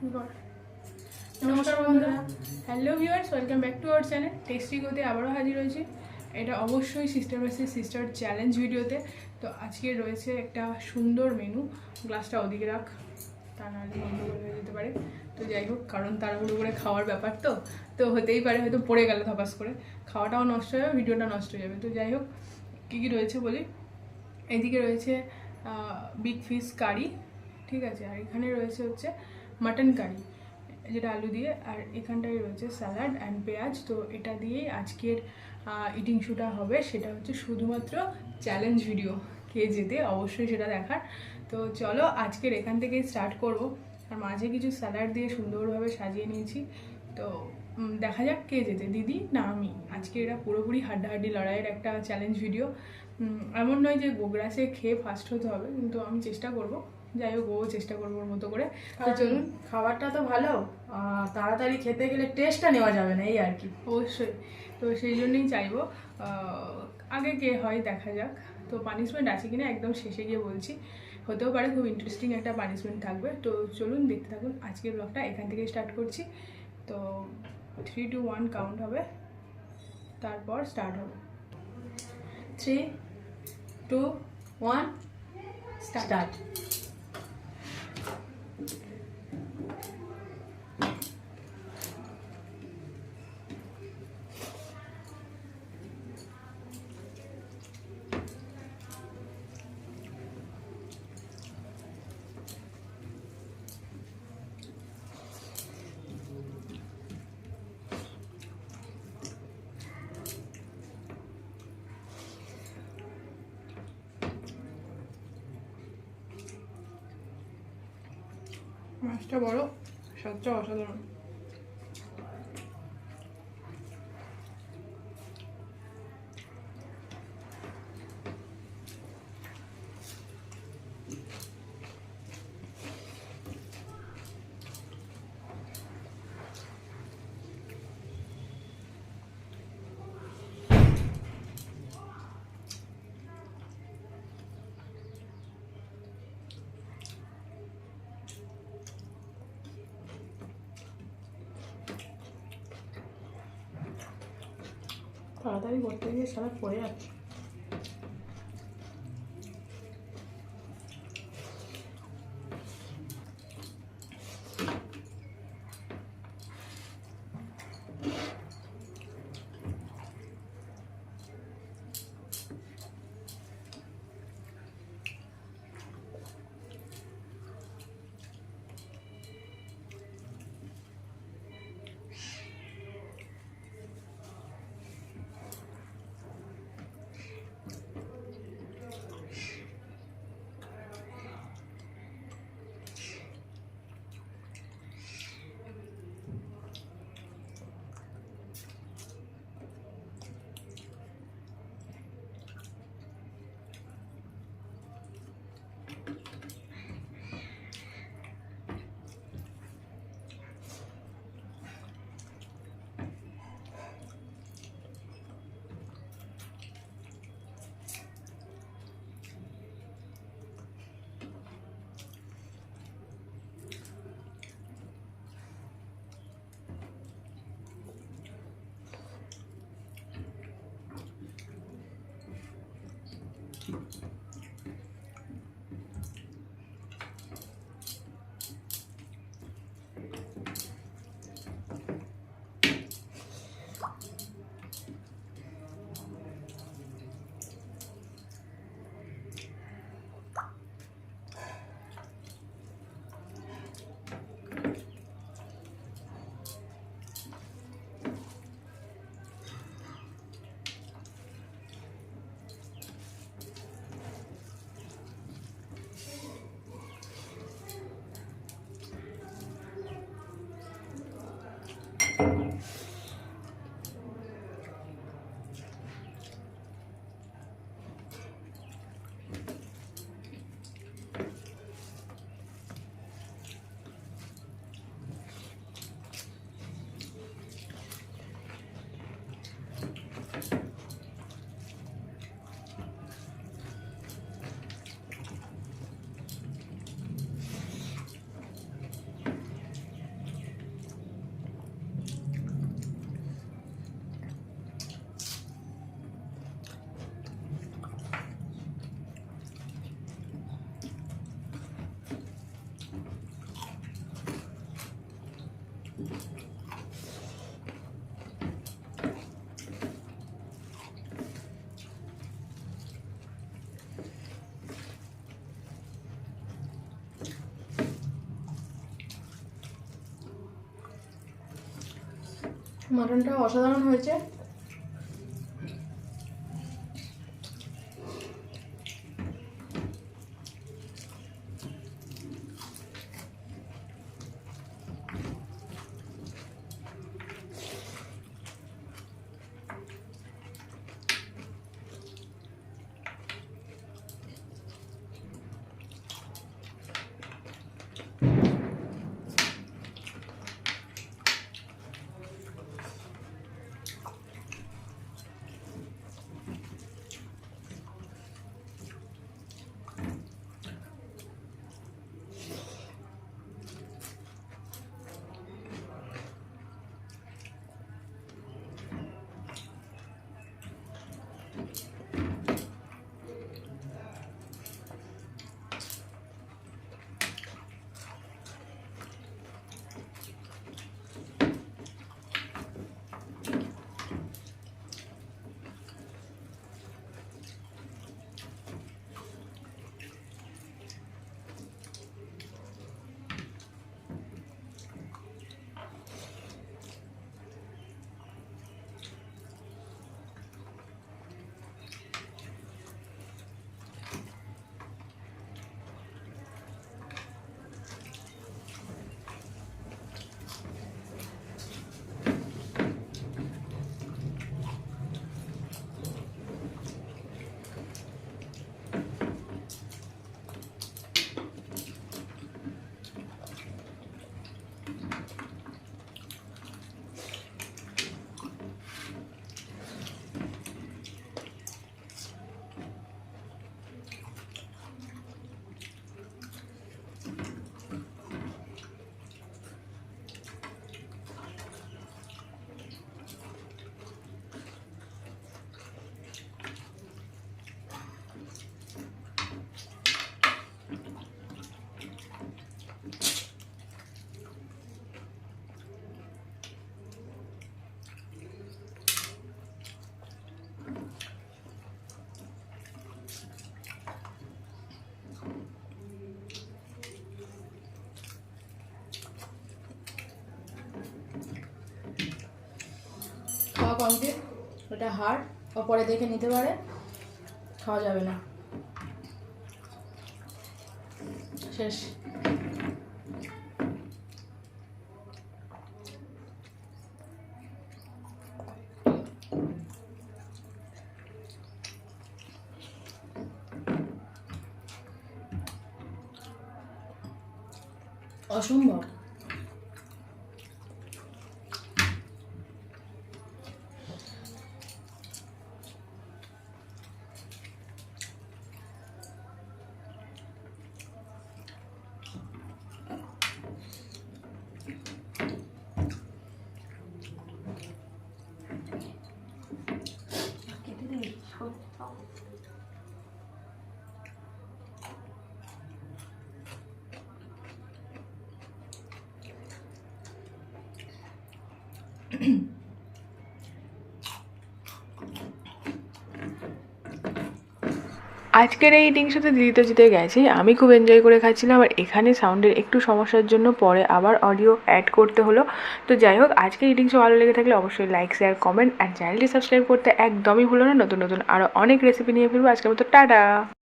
নমস্কার বন্ধুরা, hello viewers, welcome back to our channel tasty গোতে আবারও হাজির হয়েছি। এটা অবশ্যই সিস্টার ভার্সেস সিস্টার চ্যালেঞ্জ ভিডিওতে। তো আজকে রয়েছে একটা সুন্দর মেনু। গ্লাসটা ওদিকে রাখ, তা নাহলে গন্ডগোল হয়ে যেতে পারে। তো যাই হোক, কারণ তাড়াহুড়ো করে খাওয়ার ব্যাপার তো তো হতেই পারে, হয়তো পড়ে গেল ধপাস করে, খাওয়াটাও নষ্ট হয়ে যাবে, ভিডিওটা নষ্ট হয়ে যাবে। তো যাই হোক, কী কী রয়েছে বলি। এদিকে রয়েছে বিগ ফিশ কারি, ঠিক আছে, আর এখানে রয়েছে হচ্ছে মাটন কারি, যেটা আলু দিয়ে, আর এখানটায় রয়েছে স্যালাড অ্যান্ড পেঁয়াজ। তো এটা দিয়েই আজকের ইটিং শুটা হবে। সেটা হচ্ছে শুধুমাত্র চ্যালেঞ্জ ভিডিও, কে যেতে অবশ্যই সেটা দেখার। তো চলো আজকের এখান থেকেই স্টার্ট করব। আর মাঝে কিছু স্যালাড দিয়ে সুন্দরভাবে সাজিয়ে নিয়েছি। তো দেখা যাক কে যেতে, দিদি না আমি। আজকে এটা পুরোপুরি হাড্ডাহাড্ডি লড়াইয়ের একটা চ্যালেঞ্জ ভিডিও। এমন নয় যে গোগ্রাসে খেয়ে ফার্স্ট হতে হবে, কিন্তু আমি চেষ্টা করব। যাই হোক, ও চেষ্টা করবো ওর মতো করে। তো চলুন, খাবারটা তো ভালো, তাড়াতাড়ি খেতে গেলে টেস্টটা নেওয়া যাবে না, এই আর কি। অবশ্যই, তো সেই জন্যই চাইবো আগে কে হয় দেখা যাক। তো পানিশমেন্ট আছে কিনা একদম শেষে গিয়ে বলছি, হতেও পারে খুব ইন্টারেস্টিং একটা পানিশমেন্ট থাকবে। তো চলুন দেখতে থাকুন, আজকের ব্লগটা এখান থেকে স্টার্ট করছি। তো 3, 2, 1 কাউন্ট হবে, তারপর স্টার্ট হবে। 3, 2, 1 স্টার্ট। মাছটা বড়, স্বাদটা অসাধারণ। তাড়াতাড়ি করতে গিয়ে সারা পড়ে যাচ্ছে। মাটনটা অসাধারণ হয়েছে। খাওয়া কমপ্লিট। এটা হাড়, পরে দেখে নিতে পারে, খাওয়া যাবে না। শেষ। অসম্ভব। আজকের এই ইটিং শোতে দিদি তো জিতে গেছে, আমি খুব এনজয় করে খাচ্ছিলাম। আর এখানে সাউন্ডের একটু সমস্যার জন্য পরে আবার অডিও অ্যাড করতে হলো। তো যাই হোক, আজকের ইটিং শো ভালো লেগে থাকলে অবশ্যই লাইক, শেয়ার, কমেন্ট আর চ্যানেলটি সাবস্ক্রাইব করতে একদমই ভুলো না। নতুন নতুন আরও অনেক রেসিপি নিয়ে ফিরবো। আজকের মতো টাটা।